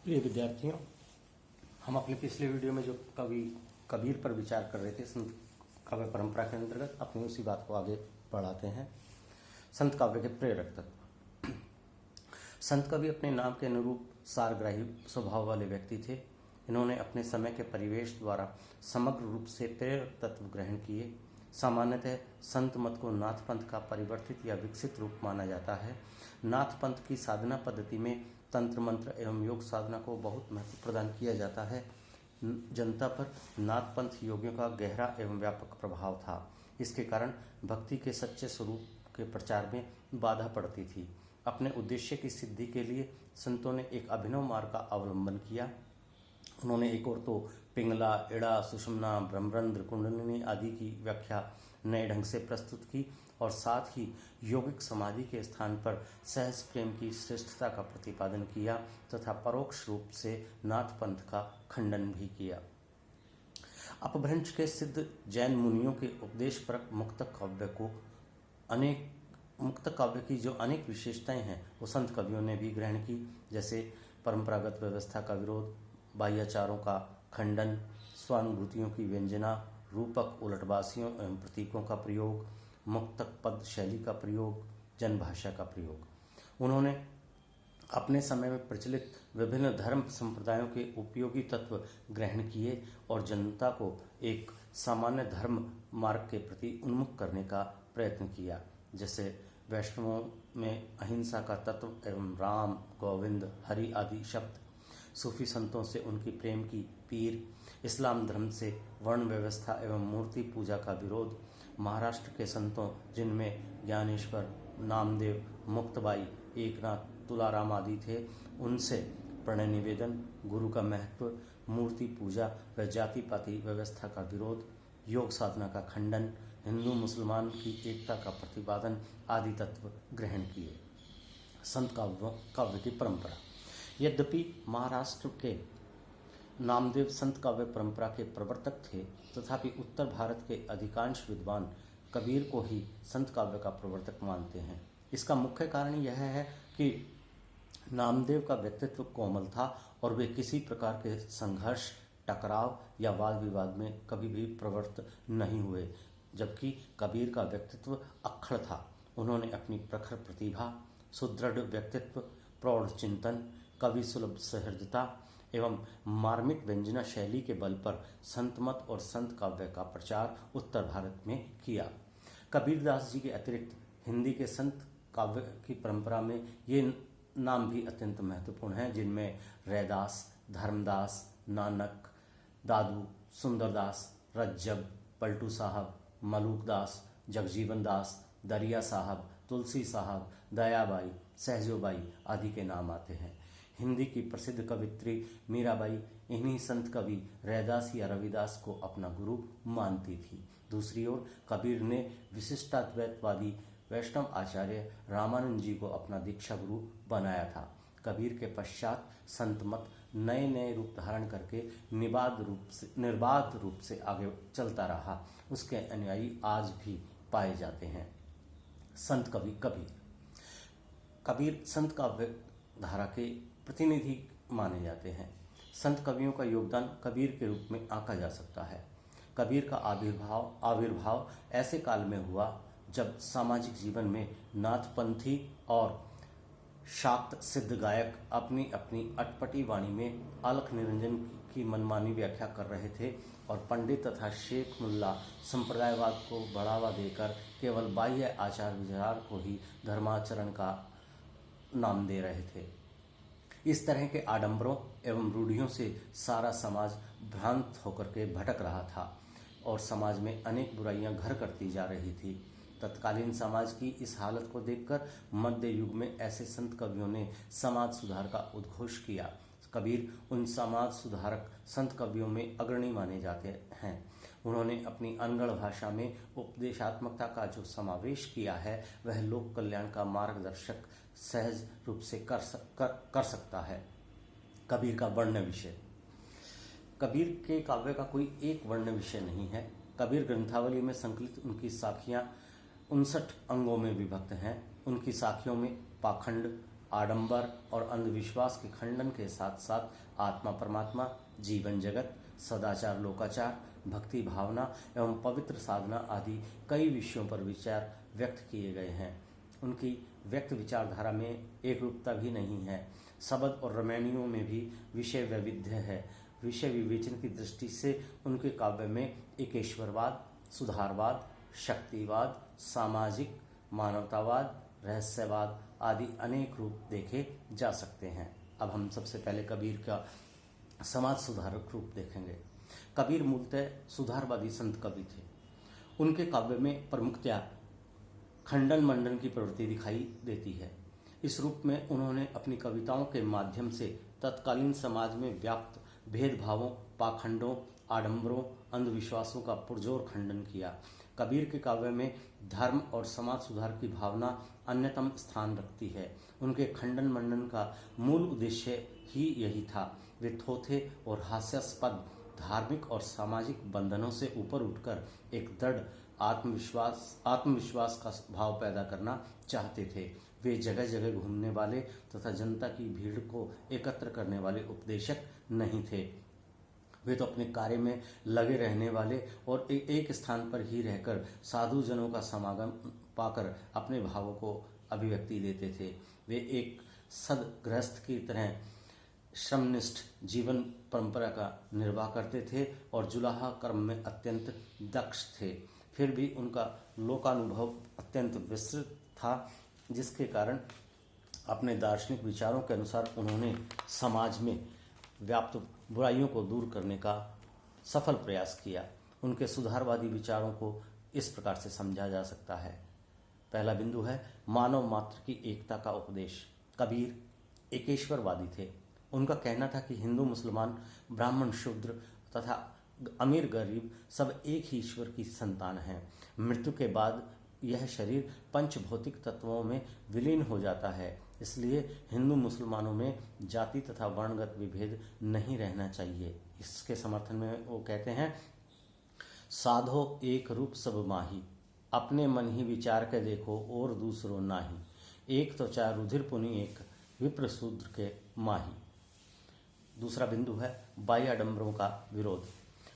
प्रिय विद्यार्थियों, हम अपने पिछले वीडियो में जो कवि कबीर पर विचार कर रहे थे संत काव्य परंपरा के अंतर्गत अपनी उसी बात को आगे बढ़ाते हैं। संत काव्य के प्रेरक तत्व। संत कवि अपने नाम के अनुरूप सारग्राही स्वभाव वाले व्यक्ति थे। इन्होंने अपने समय के परिवेश द्वारा समग्र रूप से प्रेरक तत्व ग्रहण किए। सामान्यतः संत मत को नाथ पंथ का परिवर्तित या विकसित रूप माना जाता है। नाथ पंथ की साधना पद्धति में तंत्र मंत्र एवं योग साधना को बहुत महत्व प्रदान किया जाता है। जनता पर नाथ पंथ योगियों का गहरा एवं व्यापक प्रभाव था। इसके कारण भक्ति के सच्चे स्वरूप के प्रचार में बाधा पड़ती थी। अपने उद्देश्य की सिद्धि के लिए संतों ने एक अभिनव मार्ग का अवलंबन किया। उन्होंने एक ओर तो पिंगला, इड़ा, सुषुम्ना, ब्रह्मरंध्र, कुंडलिनी आदि की व्याख्या नए ढंग से प्रस्तुत की और साथ ही यौगिक समाधि के स्थान पर सहज प्रेम की श्रेष्ठता का प्रतिपादन किया तथा परोक्ष रूप से नाथ पंथ का खंडन भी किया। अपभ्रंश के सिद्ध जैन मुनियों के उपदेशपरक मुक्त काव्य की जो अनेक विशेषताएं हैं वो संत कवियों ने भी ग्रहण की, जैसे परंपरागत व्यवस्था का विरोध, बाह्याचारों का खंडन, स्वानुभूतियों की व्यंजना, रूपक उलटबासियों एवं प्रतीकों का प्रयोग, मुक्तक पद शैली का प्रयोग, जनभाषा का प्रयोग। उन्होंने अपने समय में प्रचलित विभिन्न धर्म संप्रदायों के उपयोगी तत्व ग्रहण किए और जनता को एक सामान्य धर्म मार्ग के प्रति उन्मुख करने का प्रयत्न किया, जैसे वैष्णवों में अहिंसा का तत्व एवं राम, गोविंद, हरि आदि शब्द, सूफी संतों से उनकी प्रेम की पीर, इस्लाम धर्म से वर्ण व्यवस्था एवं मूर्ति पूजा का विरोध, महाराष्ट्र के संतों जिनमें ज्ञानेश्वर, नामदेव, मुक्तबाई, एकनाथ, तुलाराम आदि थे, उनसे प्रणय निवेदन, गुरु का महत्व, मूर्ति पूजा व जाति पाति व्यवस्था का विरोध, योग साधना का खंडन, हिंदू मुसलमान की एकता का प्रतिपादन आदि तत्व ग्रहण किए। संत काव्य की परंपरा। यद्यपि महाराष्ट्र के नामदेव संत काव्य परंपरा के प्रवर्तक थे, तथापि उत्तर भारत के अधिकांश विद्वान कबीर को ही संत काव्य का प्रवर्तक मानते हैं। इसका मुख्य कारण यह है कि नामदेव का व्यक्तित्व कोमल था और वे किसी प्रकार के संघर्ष, टकराव या वाद विवाद में कभी भी प्रवृत्त नहीं हुए, जबकि कबीर का व्यक्तित्व अक्खड़ था। उन्होंने अपनी प्रखर प्रतिभा, सुदृढ़ व्यक्तित्व, प्रौढ़ चिंतन, कवि सुलभ सहृदयता एवं मार्मिक व्यंजना शैली के बल पर संत मत और संत काव्य का प्रचार उत्तर भारत में किया। कबीरदास जी के अतिरिक्त हिंदी के संत काव्य की परंपरा में ये नाम भी अत्यंत महत्वपूर्ण हैं, जिनमें रैदास, धर्मदास, नानक, दादू, सुंदरदास, रज्जब, पलटू साहब, मलूकदास, जगजीवन दास, दरिया साहब, तुलसी साहब, दयाबाई, सहजोबाई आदि के नाम आते हैं। हिंदी की प्रसिद्ध कवित्री मीराबाई इन्हीं संत कवि रैदास या रविदास को अपना गुरु मानती थी। दूसरी ओर कबीर ने विशिष्टाद्वैतवादी वैष्णव आचार्य रामानंद जी को अपना दीक्षा गुरु बनाया था। कबीर के पश्चात संत मत नए नए रूप धारण करके निर्बाध रूप से आगे चलता रहा। उसके अनुयायी आज भी पाए जाते हैं। संत कवि कबीर संत काव्य धारा के प्रतिनिधि माने जाते हैं। संत कवियों का योगदान कबीर के रूप में आंका जा सकता है। कबीर का आविर्भाव ऐसे काल में हुआ जब सामाजिक जीवन में नाथपंथी और शाक्त सिद्ध गायक अपनी अपनी अटपटी वाणी में अलख निरंजन की मनमानी व्याख्या कर रहे थे और पंडित तथा शेख मुल्ला संप्रदायवाद को बढ़ावा देकर केवल बाह्य आचार विचार को ही धर्माचरण का नाम दे रहे थे। इस तरह के आडंबरों एवं रूढ़ियों से सारा समाज भ्रांत होकर के भटक रहा था और समाज में अनेक बुराइयां घर करती जा रही थी। तत्कालीन समाज की इस हालत को देखकर मध्य युग में ऐसे संत कवियों ने समाज सुधार का उद्घोष किया। कबीर उन समाज सुधारक संत कवियों में अग्रणी माने जाते हैं। उन्होंने अपनी अनगढ़ भाषा में उपदेशात्मकता का जो समावेश किया है वह लोक कल्याण का मार्गदर्शक सहज रूप से कर सकता है। कबीर का वर्ण विषय। कबीर के काव्य का कोई एक वर्ण विषय नहीं है। कबीर ग्रंथावली में संकलित उनकी साखियां 59 अंगों में विभक्त हैं। उनकी साखियों में पाखंड, आडंबर और अंधविश्वास के खंडन के साथ साथ आत्मा परमात्मा, जीवन जगत, सदाचार लोकाचार, भक्ति भावना एवं पवित्र साधना आदि कई विषयों पर विचार व्यक्त किए गए हैं। उनकी व्यक्त विचारधारा में एक रूपता भी नहीं है। शब्द और रमणियों में भी विषय वैविध्य है। विषय विवेचन की दृष्टि से उनके काव्य में एकेश्वरवाद, सुधारवाद, शक्तिवाद, सामाजिक मानवतावाद, रहस्यवाद आदि अनेक रूप देखे जा सकते हैं। अब हम सबसे पहले कबीर का समाज सुधारक रूप देखेंगे। कबीर मूलतः सुधारवादी संत कवि थे। उनके काव्य में प्रमुखतया खंडन मंडन की प्रवृत्ति दिखाई देती है। इस रूप में उन्होंने अपनी कविताओं के माध्यम से तत्कालीन समाज में व्याप्त भेदभावों, पाखंडों, आडंबरों, अंधविश्वासों का पुरजोर खंडन किया। कबीर के काव्य में धर्म और समाज सुधार की भावना अन्यतम स्थान रखती है। उनके खंडन मंडन का मूल उद्देश्य ही यही था। वे थोथे और हास्यास्पद धार्मिक और सामाजिक बंधनों से ऊपर उठकर एक दृढ़ आत्मविश्वास का भाव पैदा करना चाहते थे। वे जगह जगह घूमने वाले तथा जनता की भीड़ को एकत्र करने वाले उपदेशक नहीं थे। वे तो अपने कार्य में लगे रहने वाले और एक स्थान पर ही रहकर साधु जनों का समागम पाकर अपने भावों को अभिव्यक्ति देते थे। वे एक सदगृहस्थ की तरह श्रमनिष्ठ जीवन परंपरा का निर्वाह करते थे और जुलाहा कर्म में अत्यंत दक्ष थे। फिर भी उनका लोकानुभव अत्यंत विस्तृत था, जिसके कारण अपने दार्शनिक विचारों के अनुसार उन्होंने समाज में व्याप्त बुराइयों को दूर करने का सफल प्रयास किया। उनके सुधारवादी विचारों को इस प्रकार से समझा जा सकता है। पहला बिंदु है मानव मात्र की एकता का उपदेश। कबीर एकेश्वरवादी थे। उनका कहना था कि हिंदू, मुसलमान, ब्राह्मण, शूद्र तथा अमीर गरीब सब एक ही ईश्वर की संतान हैं। मृत्यु के बाद यह शरीर पंच भौतिक तत्वों में विलीन हो जाता है। इसलिए हिंदू मुसलमानों में जाति तथा वर्णगत विभेद नहीं रहना चाहिए। इसके समर्थन में वो कहते हैं, साधो एक रूप सब माही, अपने मन ही विचार के देखो और दूसरों नाही। एक तो चार रुधिर पुनि एक, विप्र शूद्र के माही। दूसरा बिंदु है बाह्याडंबरों का विरोध।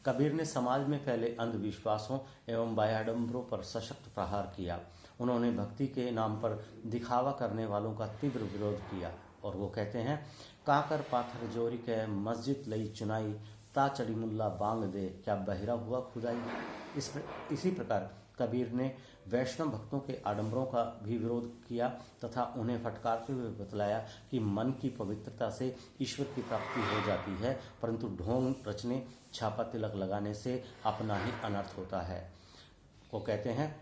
कबीर ने समाज में फैले अंधविश्वासों एवं बाह्याडंबरों पर सशक्त प्रहार किया। उन्होंने भक्ति के नाम पर दिखावा करने वालों का तीव्र विरोध किया और वो कहते हैं, काकर पाथर जोरी के मस्जिद लई चुनाई, ता चढ़ी मुल्ला बांग दे, क्या बहिरा हुआ खुदाई। इसी प्रकार कबीर ने वैष्णव भक्तों के आडंबरों का भी विरोध किया तथा उन्हें फटकारते हुए बतलाया कि मन की पवित्रता से ईश्वर की प्राप्ति हो जाती है, परंतु ढोंग रचने, छापा तिलक लगाने से अपना ही अनर्थ होता है। वो कहते हैं,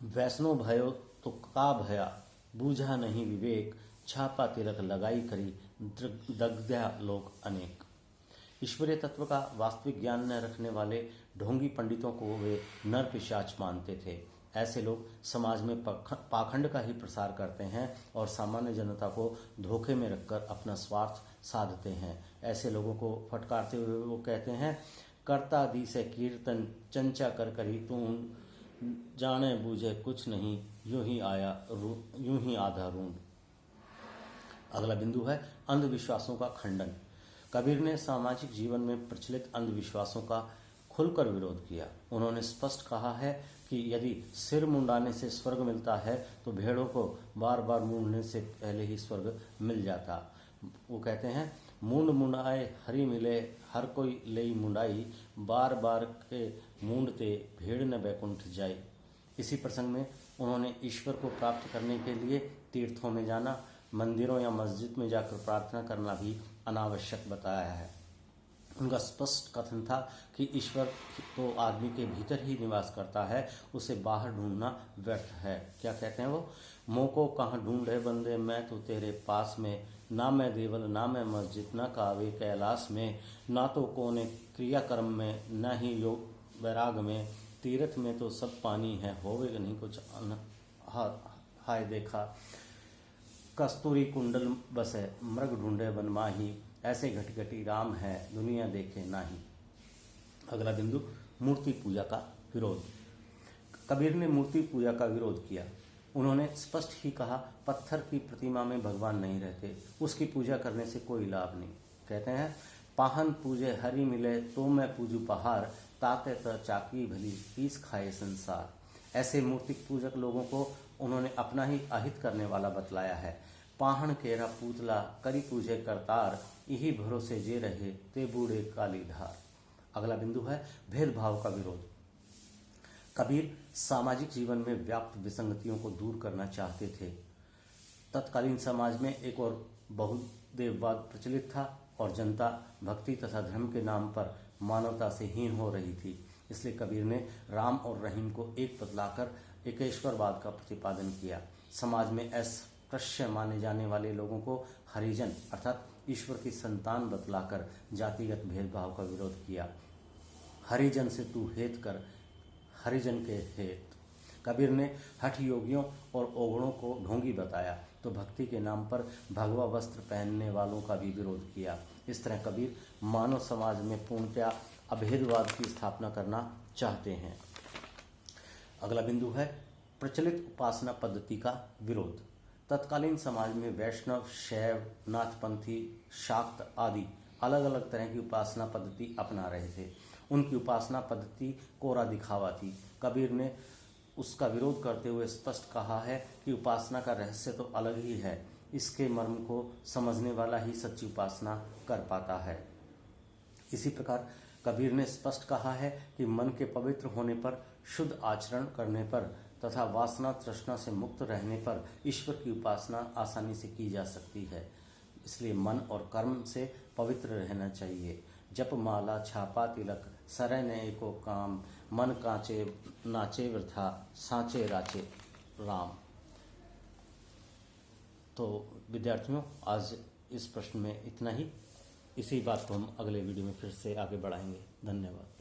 वैष्णव भयो तो का भया, बूझा नहीं विवेक, छापा तिलक लगाई करी, दग्ध्या लोक अनेक। ईश्वरीय तत्व का वास्तविक ज्ञान न रखने वाले ढोंगी पंडितों को वे नर पिशाच मानते थे। ऐसे लोग समाज में पाखंड का ही प्रसार करते हैं और सामान्य जनता को धोखे में रखकर अपना स्वार्थ साधते हैं। ऐसे लोगों को फटकारते हुए वो कहते हैं, करता दी से कीर्तन चंचा कर करी तू, जाने बूझे कुछ नहीं, यूं ही आधा रूंड। अगला बिंदु है अंधविश्वासों का खंडन। कबीर ने सामाजिक जीवन में प्रचलित अंधविश्वासों का खुलकर विरोध किया। उन्होंने स्पष्ट कहा है कि यदि सिर मुंडाने से स्वर्ग मिलता है तो भेड़ों को बार बार मूंडने से पहले ही स्वर्ग मिल जाता। वो कहते हैं, मूंड मुंडाए हरि मिले, हर कोई लई मुंडाई, बार बार के मूंडते भेड़ न बैकुंठ जाई। इसी प्रसंग में उन्होंने ईश्वर को प्राप्त करने के लिए तीर्थों में जाना, मंदिरों या मस्जिद में जाकर प्रार्थना करना भी अनावश्यक बताया है। उनका स्पष्ट कथन था कि ईश्वर तो आदमी के भीतर ही निवास करता है, उसे बाहर ढूंढना व्यर्थ है। क्या कहते हैं वो, मोको कहाँ ढूंढे बंदे, मैं तो तेरे पास में, ना मैं देवल ना मैं मस्जिद, ना कावे कैलाश में, ना तो कोने क्रियाकर्म में, न ही योग वैराग में, तीर्थ में तो सब पानी है, होवे नहीं कुछ हाय देखा, कस्तूरी कुंडल बसे, मृग ढूंढे बन माही, ऐसे घटघटी राम है, दुनिया देखे नाही। अगला बिंदु मूर्ति पूजा का विरोध। कबीर ने मूर्ति पूजा का विरोध किया। उन्होंने स्पष्ट ही कहा, पत्थर की प्रतिमा में भगवान नहीं रहते, उसकी पूजा करने से कोई लाभ नहीं। कहते हैं, पाहन पूजे हरि मिले तो मैं पूजू पहाड़, ताते त चाकी भली पीस खाए संसार। ऐसे मूर्तिक पूजक लोगों को उन्होंने अपना ही अहित करने वाला बतलाया है। पाहन केरा पूतला करी पूजे करतार, यही भरोसे जे रहे ते बूढ़े काली धार। अगला बिंदु है भेदभाव का विरोध। कबीर सामाजिक जीवन में व्याप्त विसंगतियों को दूर करना चाहते थे। तत्कालीन समाज में एक और बहुदेववाद प्रचलित था और जनता भक्ति तथा धर्म के नाम पर मानवता से हीन हो रही थी। इसलिए कबीर ने राम और रहीम को एक बतलाकर एकेश्वरवाद का प्रतिपादन किया। समाज में अस्पृश्य माने जाने वाले लोगों को हरिजन अर्थात ईश्वर की संतान बतलाकर जातिगत भेदभाव का विरोध किया। हरिजन से तू हेत कर, हरिजन के हेत। कबीर ने हठ योगियों और ओगड़ों को ढोंगी बताया तो भक्ति के नाम पर भगवा वस्त्र पहनने वालों का भी विरोध किया। इस तरह कबीर मानव समाज में पूर्णतया अभेदवाद की स्थापना करना चाहते हैं। अगला बिंदु है प्रचलित उपासना पद्धति का विरोध। तत्कालीन समाज में वैष्णव, शैव, नाथपंथी, शाक्त आदि अलग अलग तरह की उपासना पद्धति अपना रहे थे। उनकी उपासना पद्धति कोरा दिखावा थी। कबीर ने उसका विरोध करते हुए स्पष्ट कहा है कि उपासना का रहस्य तो अलग ही है, इसके मर्म को समझने वाला ही सच्ची उपासना कर पाता है। इसी प्रकार कबीर ने स्पष्ट कहा है कि मन के पवित्र होने पर, शुद्ध आचरण करने पर तथा वासना तृष्णा से मुक्त रहने पर ईश्वर की उपासना आसानी से की जा सकती है। इसलिए मन और कर्म से पवित्र रहना चाहिए। जप माला छापा तिलक सरय न एको काम, मन कांचे नाचे वृथा सांचे राचे राम। तो विद्यार्थियों, आज इस प्रश्न में इतना ही। इसी बात को हम अगले वीडियो में फिर से आगे बढ़ाएंगे। धन्यवाद।